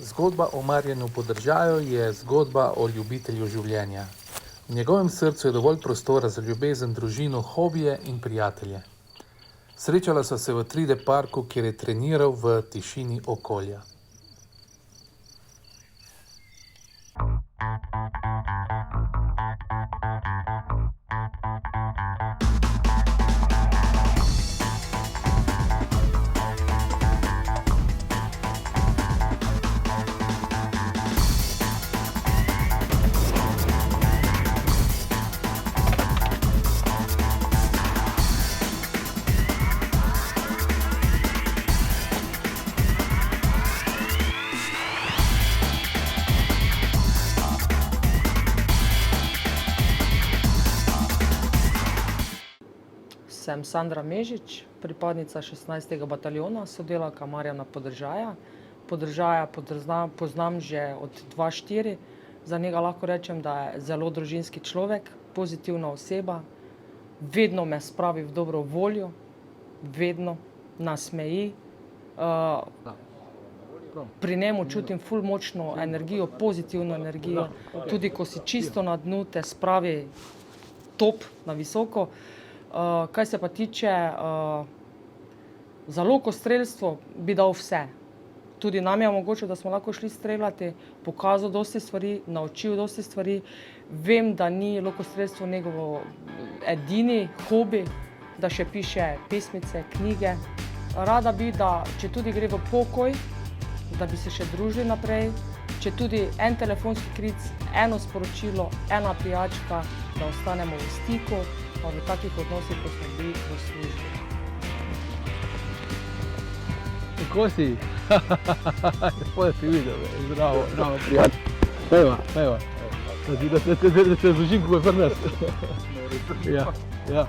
Zgodba o Marjanu Podržaju je zgodba o ljubitelju življenja. V njegovem srcu je dovolj prostora za ljubezen, družino, hobije in prijatelje. Srečala so se v 3D parku, kjer je treniral v tišini okolja. Sem Sandra Mežič, pripadnica 16. bataljona, sodelavka Marjana Podržaja. Podržaja poznam že od 2004. Za njega lahko rečem, da je zelo družinski človek, pozitivna oseba, vedno me spravi v dobro voljo, vedno nasmeji. Pri njemu čutim ful močno energijo, pozitivno energijo, tudi ko si čisto na dnu, te spravi top, na visoko. Kaj se pa tiče za lokostrelstvo, bi dal vse. Tudi nam je omogočil, da smo lahko šli streljati, pokazal dosti stvari, naučil dosti stvari. Vem, da ni lokostrelstvo njegov edini hobi, da še piše pesmice, knjige. Rada bi, da če tudi gre v pokoj, da bi se še družili naprej, če tudi en telefonski klic, eno sporočilo, ena prijačka, da ostanemo v stiku, pa v takih odnosih, kot smo bili v službi. Kako si? Lepo, da si videl, zdravo, prijatelj. Pejva. Da te zložim, kako je pri nas. Ja.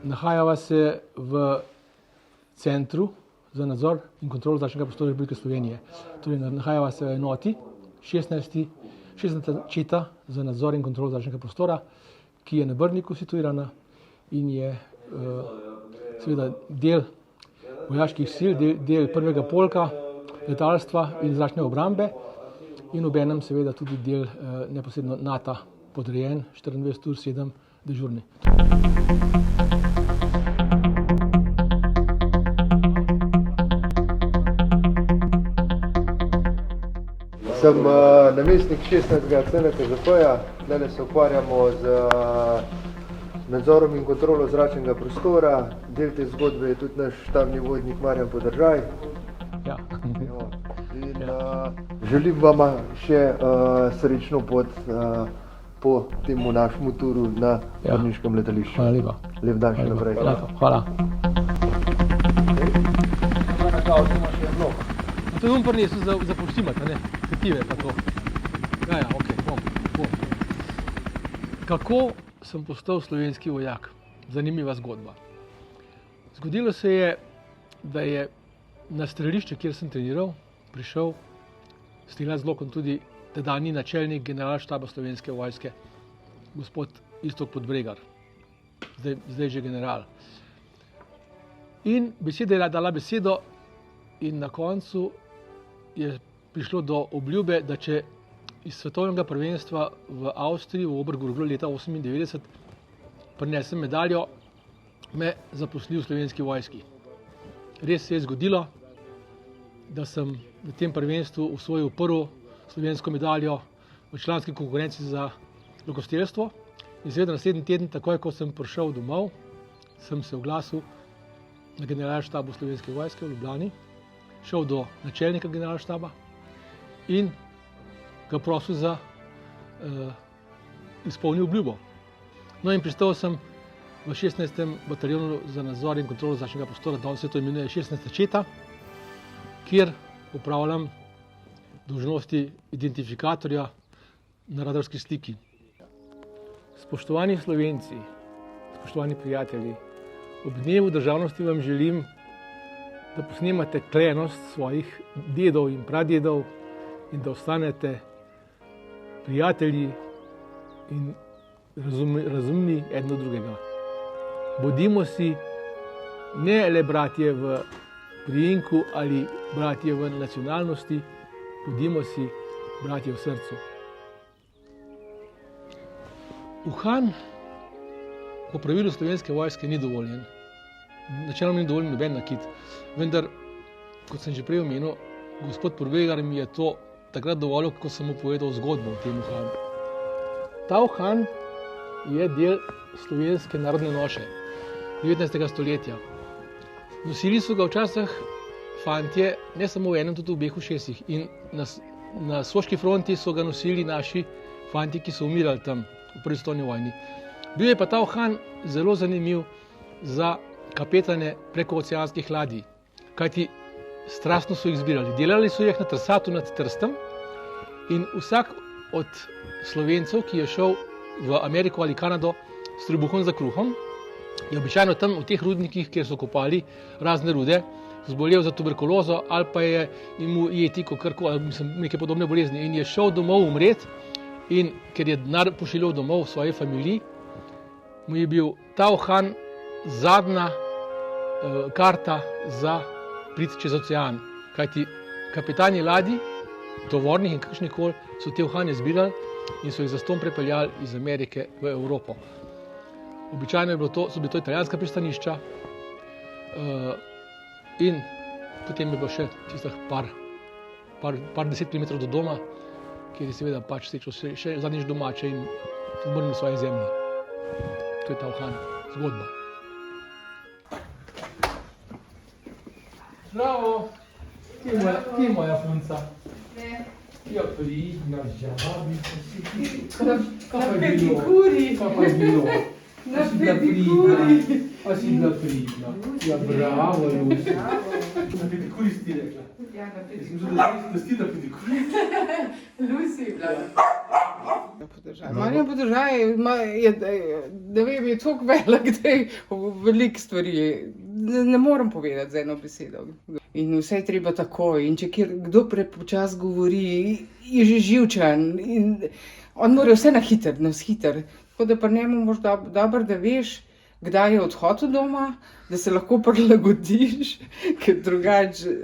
Nahajava se v Centru za nadzor in kontrolo zračnega prostora Republike Slovenije. Torej, nahajava se v enoti 16. četa za nadzor in kontrolo zračnega prostora, ki je na Brniku situirana in je seveda del vojaških sil, del prvega polka letalstva in zračne obrambe in obenem seveda tudi del neposredno NATO podrejen 24/7 dežurni. Sem namestnik 16. CNKZP-ja, tukaj se ukvarjamo z nadzorom in kontrolo zračnega prostora. Del te zgodbe je tudi naš štabni vodnik Marjan Podržaj. Ja. In želim vam še srečno pot po temu našemu turu na brniškem letališču. Hvala lepa. Lep dan še naprej. Hvala. To bom prinesel za poštimat, ne? Petive pa to. Ja, okej, bom. Kako sem postal slovenski vojak? Zanimiva zgodba. Zgodilo se je, da je na strelišče, kjer sem treniral, prišel streljat z lokom tudi tedanji načelnik generalštaba Slovenske vojske, gospod Iztok Podbregar, zdaj že general. In beseda je dala besedo in na koncu je prišlo do obljube, da če iz svetovnega prvenstva v Avstriji, v Obergurglu leta 1998 prinesem medaljo, me zaposli v Slovenski vojski. Res se je zgodilo, da sem na tem prvenstvu osvojil prvo slovensko medaljo v članski konkurenci za lokostrelstvo in seveda naslednji teden, takoj ko sem prišel domov, sem se oglasil na generalštabu Slovenske vojske v Ljubljani, šel do načelnika generalštaba in ga prosil za izpolnil obljubo. No in pristal sem v 16. bataljonu za nadzor in kontrolo zračnega prostora, danes se to imenuje 16. četa, kjer upravljam dolžnosti identifikatorja na radarski sliki. Spoštovani Slovenci, spoštovani prijatelji, ob dnevu državnosti vam želim, da posnemate klenost svojih dedov in pradedov in da ostanete prijatelji in razumni eden do drugega. Bodimo si ne le bratje v priimku ali bratje v nacionalnosti, bodimo si bratje v srcu. Uhan po pravilu Slovenske vojske ni dovoljen. Načeloma ni dovoljen noben nakit. Vendar, kot sem že prej omenil, gospod Purvegar mi je to takrat dovolil, ko sem mu povedal zgodbo o tem uhanu. Ta uhan je del slovenske narodne noše 19. stoletja. Nosili so ga včasih fantje, ne samo v enem, tudi v obeh ušesih. In na soški fronti so ga nosili naši fantje, ki so umirali tam v prvi svetovni vojni. Bil je pa ta uhan zelo zanimiv za kapetane prekooceanskih ladij, kajti strastno so jih zbirali. Delali so jih na Trsatu nad Trstem in vsak od Slovencev, ki je šel v Ameriko ali Kanado s trebuhom za kruhom, je običajno tam v teh rudnikih, kjer so kopali razne rude, zbolel za tuberkulozo ali pa je imel jetiko, neke podobne bolezni in je šel domov umret. In ker je denar pošiljal domov v svoji familiji, mu je bil ta uhan zadnja karta za priti čez ocean. Kajti kapitani ladij, tovornih in kakšnikoli, so te uhane zbirali in so jih zastonj prepeljali iz Amerike v Evropo. Običajno so bili to italijanska pristanišča in potem je bilo še tistih par 10 km do doma, kjer je seveda pač srečal še zadnjič domače in vrnil svoje zemlji. To je ta uhan, zgodba. Zdravo! Kje je moja punca? Ja, pridna, žabica si ti. Na pedikuri. Kaj pa je bilo? Na pedikuri. A si bila pridna. Ja, bravo, Lucy. Na pedikuri si ti rekla. Ja, na Jaz sem pedikuri. mislil, da si ti na pedikuri. Lucy je bila. Marjan Podržaj ne vem, je tako velik, da je veliko stvari. Ne morem povedati z eno besedo. In vse je treba takoj. In če kdo prepočas govori, je že živčen. In on mora vse na hiter. Tako da pri njemu moraš dobro, da veš, kdaj je odhod od doma, da se lahko prilagodiš, ker drugače.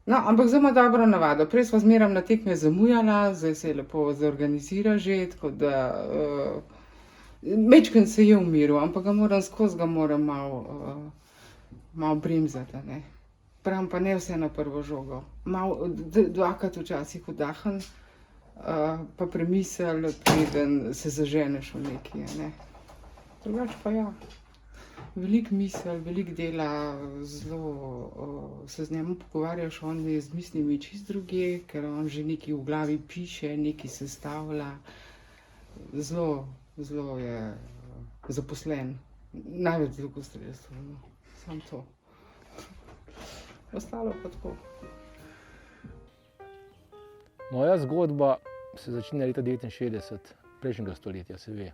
No, ampak zdaj ima dobro navado. Prej sva zmeraj na tekme zamujala, zdaj se je lepo zorganizira že, tako da mečken se je umiril, ampak ga moram malo bremzati, ne. Pravim pa ne vse na prvo žogo. Dvakrat včasih vdahen, pa premisel, preden se zaženeš v nekaj, ne. Drugače pa ja. Veliko misel, veliko dela, zelo se z njim pogovarjaš, on je z mislimi čisto druge, ker on že nekaj v glavi piše, nekaj sestavlja. Zelo je zaposlen. Največ z lokostrelstvom, samo to. Ostalo pa tako. Moja zgodba se začne leta 1969, prejšnjega stoletja, se ve.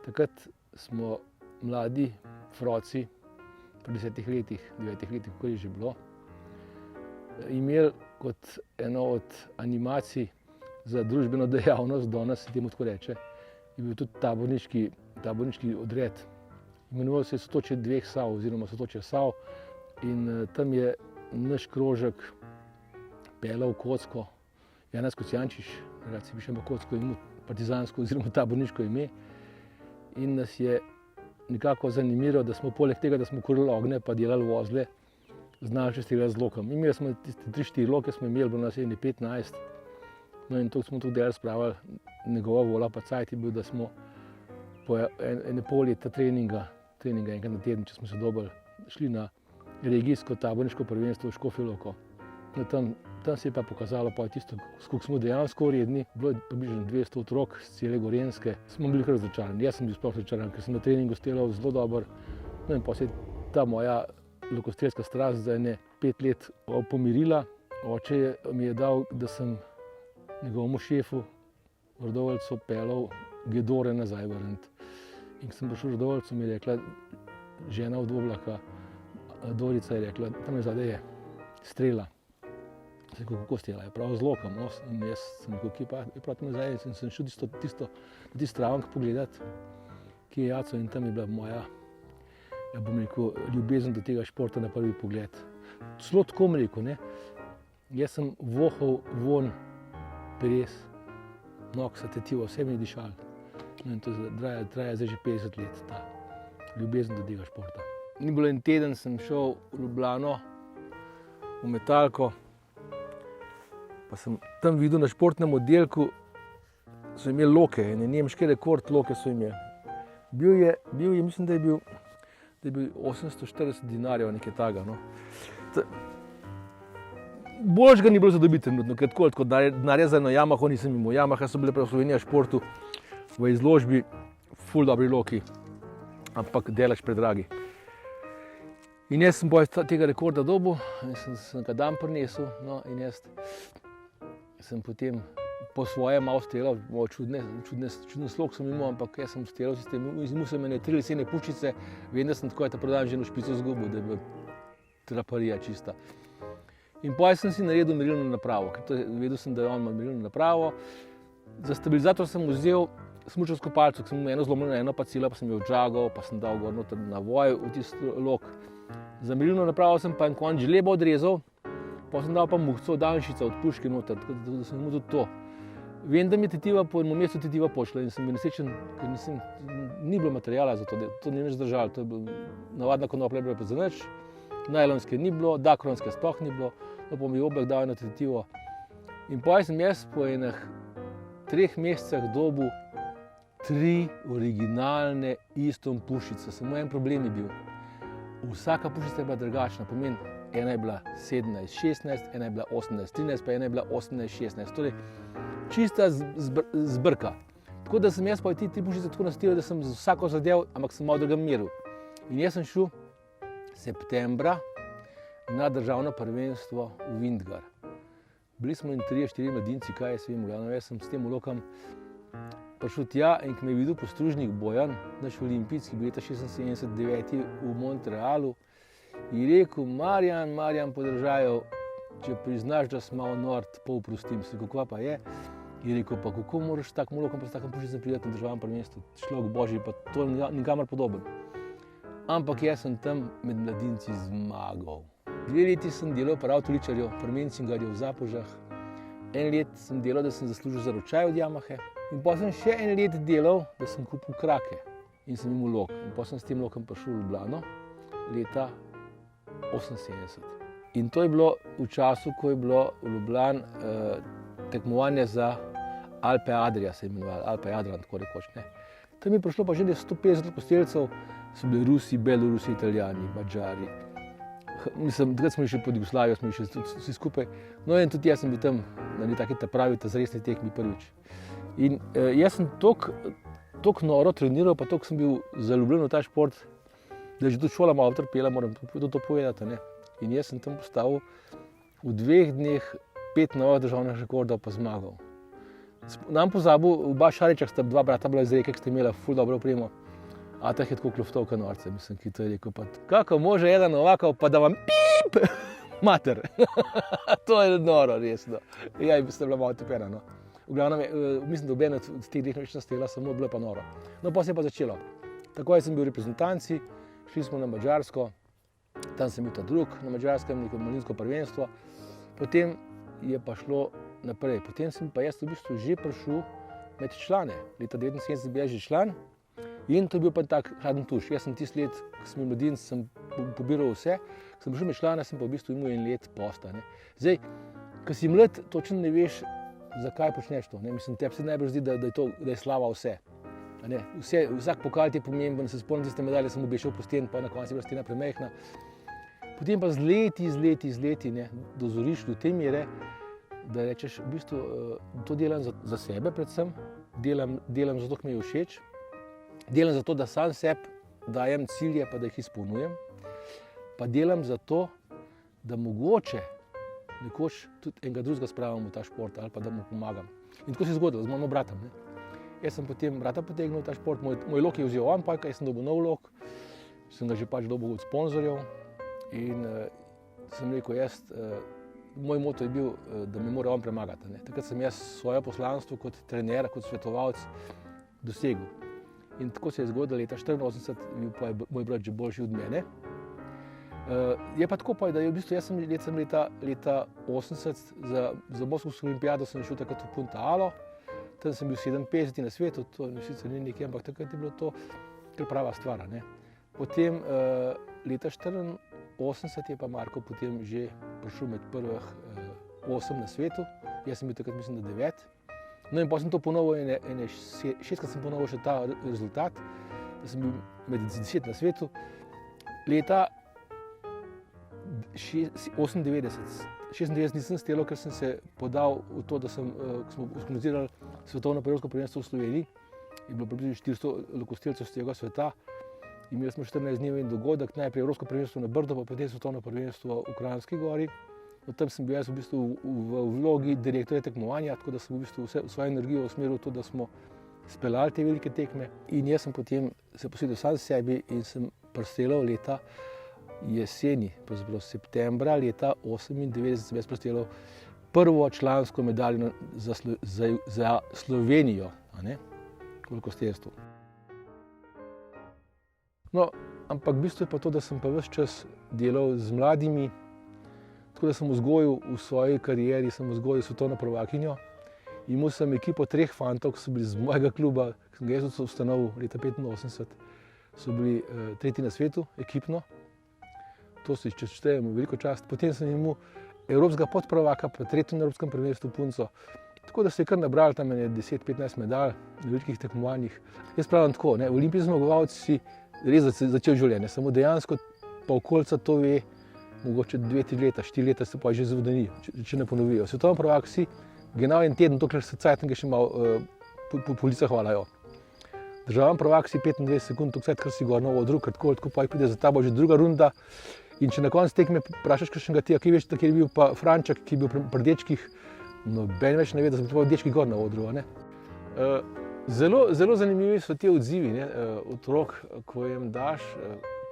Takrat smo mladi froci, pri 10 letih, 9 letih, kako je že bilo, imeli kot eno od animacij za družbeno dejavnost, danes se temu tako reče, je bil tudi taborniški odred. Imenoval se je Sotočje dveh Sav oziroma Sotočje Sav in tam je naš krožek peljal kocko, Janez Kocijančič, rad si piše kocko ime, partizansko oziroma taborniško ime, in nas je nekako zanimiral, da smo poleg tega, da smo kurili ogne pa delali vozle, znali še streljati z lokom. Imeli smo tiste 3-4 loke, smo imeli, bilo nas je 15, no in to smo tudi delali spravili. Njegova vola pa cajt je bil, da smo po ene pol leta treninga enkrat na teden, če smo se dobili, šli na regijsko taborniško prvenstvo v Škofjo Loko. No, tam se je pa pokazalo pa tisto, koliko smo dejansko vredni. Bilo je približno 200 otrok z cele Gorenjske. Smo bili kar razočarani. Jaz sem bil sploh razočaran, ker sem na treningu streljal zelo dobro. No in pa se je ta moja lokostrelska strast za ene 5 let pomirila. Oče mi je dal, da sem njegovemu šefu v Rodovoljcu peljal Gedore nazaj vrniti. In ko sem prišel v Rodovoljcu, mi je rekla žena od Oblaka, Dorica je rekla, tam je zadaj strela. Sem rekel, kako strela? Je prav z lokom. No? In jaz sem rekel, kje pa je prav tam nazaj? In sem šel na tisti stravank pogledati, kje je Jaco, in tam je bila moja, ja bom rekel, ljubezen do tega športa na prvi pogled. celo tako rekel, ne. Jaz sem vohal von peres, nog sa tetivo, vse mi je dišalo. In to traja zdaj že 50 let, ta ljubezen do tega športa. Ni bilo en teden, sem šel v Ljubljano, v Metalko, pa sem tam videl na športnem oddelku, so imeli loke, en nemški rekord loke so imeli. Bil je, mislim, da je bil 840 dinarjev, nekaj takega, no. Boljš ga ni bilo za dobiti trenutno, ker tako denarja za eno Yamaho nisem imel. Yamaha so bile prav v Sloveniji športu v izložbi ful dobri loki, ampak delež predragi. In jaz sem tega rekorda dobil, sem ga dan prinesel, no, in jaz sem potem po svoje malo stelal, čuden slog sem imel, ampak jaz sem stelal sistem, imel sem ene 3 lesene puščice, vem, da sem tako ta prodan že eno špico zgubil, da je bila traparija čista. In potem sem si naredil merilno napravo, ker vedel sem, da je on ima merilno napravo. Za stabilizator sem vzel smučarsko palico, ki sem imel eno zlomljeno, eno pa celo, pa sem jo odžagal, pa sem dal gor noter navoj v tisti lok. Za merilno napravo sem pa en konc žleba odrezal, pa sem dal pa muhco, daljšica od puške noter, tako da sem imel tudi to. Vem, da mi je tetiva po enem mestu tetiva pošla in sem bil nesrečen, ker ni bilo materijala za to, to ni nič zdržalo, to je bilo navadna konoplja, je bila pa za nič, najlonske ni bilo, dakronske sploh ni bilo, no pa mi je obeh dal eno tetivo. In potem sem jaz po enih 3 mesecih dobil 3 originalne Easton puščice, samo en problem je bil. Vsaka puščica je bila drugačna, pomeni, ena je bila 17-16, ena je bila 18-13, pa ena je bila 18-16, torej čista zbrka. Tako da sem jaz pa te 3 puščice tako nastavil, da sem z vsako zadev, ampak sem malo drugem meril. In jaz sem šel septembra na državno prvenstvo v Vintgar. Bili smo 3-4 mladinci, kaj jaz vem, jaz sem s tem vlokom prišel tja in ko me je videl postružnik Bojan, naš olimpijec, ki je bil leta 76-9 v Montrealu, je rekel, Marjan Podržajev, če priznaš, da si malo nor, pol prostim se, kako pa je. Je rekel, pa kako moraš s takim vlokom, pa s takim puščicem priti na državno prvenstvo, človek božji, pa to nikamor podoben. Ampak jaz sem tam med mladinci zmagal. 2 leti sem delal pri avtoličarju, pri Mencingarju v Zapožah. 1 let sem delal, da sem zaslužil za ročaj od Yamahe. In potem sem še 1 let delal, da sem kupil krake in sem imel lok. In potem sem s tem lokom prišel v Ljubljano leta 78. In to je bilo v času, ko je bilo v Ljubljani tekmovanje za Alpe Adria, se je imenovalo, Alpe Adrian, tako rekoč, ne. Tam je prišlo pa že 150 posteljcev, so bili Rusi, Belorusi, Italijani, Madžari. Mislim, takrat smo še pod Jugoslavijo, smo še vsi skupaj. No in tudi jaz sem bil tam na neki pravi zresni tekmi prvič. In jaz sem toliko noro treniral, pa toliko sem bil zaljubljen v ta šport, da je že tudi šola malo trpela, moram tudi to povedati, ne. In jaz sem tam postavil v 2 dneh 5 novih državnih rekordov pa zmagal. Nam pozabil, v Šaričah sta 2 brata bila iz Reke, ki sta imela ful dobro opremo. A teh je tako kloftal norce, mislim, ki to je rekel, pa kako može eden ovakav, pa da vam pip, mater. To je noro, resno. Ja, in sta bila malo tepena, no. V glavnem, mislim, da obena od teh 2 noč nastela, samo bilo pa noro. No, pa se je pa začelo. Takoj sem bil v reprezentanci, šli smo na Madžarsko, tam sem bil ta drug na Madžarskem, neko mladinsko prvenstvo. Potem je pa šlo naprej. Potem sem pa jaz v bistvu že prišel med člane. Leta 1979 bil že član. In to je bil pa tak hladen tuš. Jaz sem tisti let, ko sem bil mladinec, sem pobiral vse. Ko sem prišel med člane, sem pa v bistvu imel 1 let posta, ne. Zdaj, ko si mlad, točno ne veš, zakaj počneš to, ne. Mislim, tebi se najbolj zdi, da je slava vse. Ne. Vsak pokal ti je pomemben, se spomnim tiste medalje, sem obešal po steni, pa na koncu je bila stena premajhna. Potem pa z leti, ne, dozoriš do te mere, da rečeš, v bistvu to delam za sebe predvsem, delam zato, ker mi je všeč. Delam zato, da sam sebi dajem cilje, pa da jih izpolnjujem. Pa delam zato, da mogoče nekoč tudi enega drugega spravim v ta šport ali pa da mu pomagam. In tako se je zgodilo z mojim bratom, ne. Jaz sem potem brata potegnil v ta šport, moj lok je vzel on, pa jaz sem dobil nov lok, sem ga že pač dobil od sponzorjev in sem rekel, moj moto je bil, da me mora on premagati, ne. Takrat sem jaz svoje poslanstvo kot trener, kot svetovalec dosegel. In tako se je zgodilo, leta 1984 je bil moj brat že boljši od mene. Je pa tako, da je v bistvu, jaz sem leta 80 za Moskovsko olimpijado sem šel takrat v Punta Alo, tam sem bil 57 na svetu, to sicer ni nekaj, ampak takrat je bilo to kar prava stvar. Ne. Potem leta 84 je pa Marko potem že prišel med prvih 8 na svetu, jaz sem bil takrat mislim, da 9. No in potem sem to ponovil, 6krat sem ponovil še ta rezultat, da sem bil med 10 na svetu. Leta 96 nisem stelal, ker sem se podal v to, da smo organizirali svetovno prvenstveno prvenstvo v Sloveniji. Je bilo približno 400 lokostelcev z tega sveta. Imeli smo 14-dnevni dogodek, najprej Evropsko prvenstvo na Brdu, pa potem svetovno prvenstvo v Kranjski Gori. No, tam sem bil jaz v bistvu v vlogi direktorja tekmovanja, tako da sem v bistvu svojo energijo usmeril v to, da smo speljali te velike tekme. In jaz sem potem se posvetil sam sebi in sem prestelal leta jeseni, pravzaprav septembra leta 98 sem jaz prestelal prvo člansko medaljo za Slovenijo, v lokostelstvu. No, ampak bistvo je pa to, da sem pa ves čas delal z mladimi, tako da sem vzgojil v svoji karieri, sem vzgojil svetovno prvakinjo. Imel sem ekipo 3 fantov, ki so bili z mojega kluba, ki sem ga jaz ustanovil leta 85, so bili 3. na svetu, ekipno. To si če štejem veliko čast. Potem sem imel evropskega podprvaka, pa 3. na evropskem prvenstvu punco. Tako da se je kar nabrali tam 10-15 medalj na velikih tekmovanjih. Jaz pravim tako, olimpijski zmagovalec si res začel življenje, samo dejansko pa okolica to ve, mogoče 2-3 leta, 4 leta se pa že zvodeni, če ne ponovijo. Svetovni prvak si genau en teden, dokler se cajtnega še malo po licah hvalajo. Državni prvak si 25 sekund, kar si gor na odru, ker tako pa pride za tabo že druga runda. In če na koncu tekme vprašaš kakšnega tega, ki veš, kjer je bil pa Franček, ki je bil pri dečkih, noben več ne ve, da so bili dečki gor na odru. Zelo zanimivi so ti odzivi otrok, ko jim daš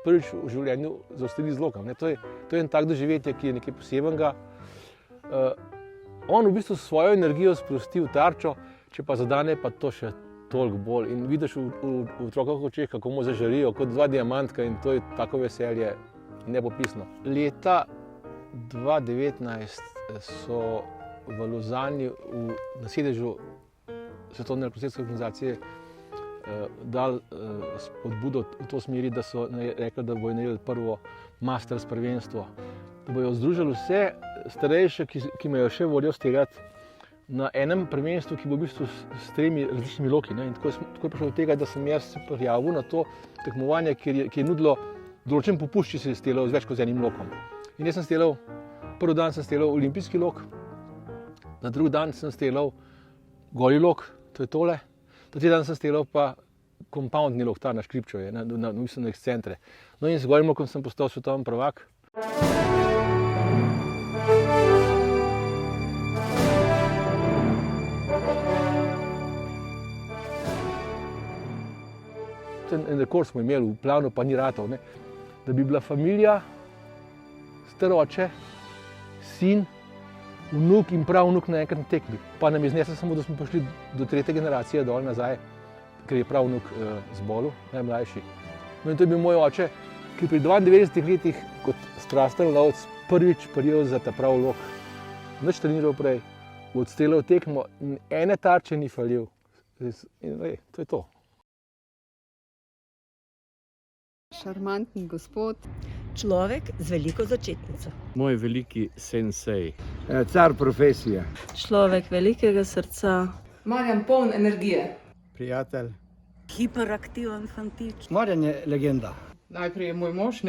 prvič v življenju zaostali z lokom. To je en tak doživetje, ki je nekaj posebenega. On v bistvu svojo energijo sprosti v tarčo, če pa zadane, pa to še toliko bolj. In vidiš v otrokovih očeh, kako mu zažarijo, kot 2 diamantka, in to je tako veselje nepopisno. Leta 2019 so v Lozani na sedežu Svetovne lokostelske organizacije dali spodbudo v to smeri, da so rekli, da bodo naredili prvo Masters prvenstvo. Da bodo združili vse starejše, ki imajo še voljo steljati, na enem prvenstvu, ki bo v bistvu s 3 različnimi loki. In tako je prišlo do tega, da sem jaz se prijavil na to tekmovanje, ki je nudilo določen popušč, če si stelal z več kot z enim lokom. In jaz sem stelal, prvi dan sem stelal olimpijski lok, na drugi dan sem stelal goli lok, to je tole, tretji dan sem stelal pa kompoundni lok, ta na škripčo je, na ekscentre. No in z golim lokom sem postal svetovni prvak. En rekord smo imeli v planu, pa ni ratov, da bi bila familija, star oče, sin, vnuk in pravnuk naenkrat na tekmi. Pa nam je zneslo samo, da smo prišli do 3. generacije dol nazaj, ker je pravnuk zbolel, najmlajši. No in to je bil moj oče, ki pri 92 letih kot strasten lovec prvič prijel za ta prav lok. Nič treniral prej, odstrelal tekmo in ene tarče ni falil. In to je to. Šarmanten gospod. Človek z veliko začetnico. Moj veliki sensej. Car profesije. Človek velikega srca. Marjan poln energije. Prijatelj. Hiperaktiven fantič. Marjan je legenda. Najprej je moj mož,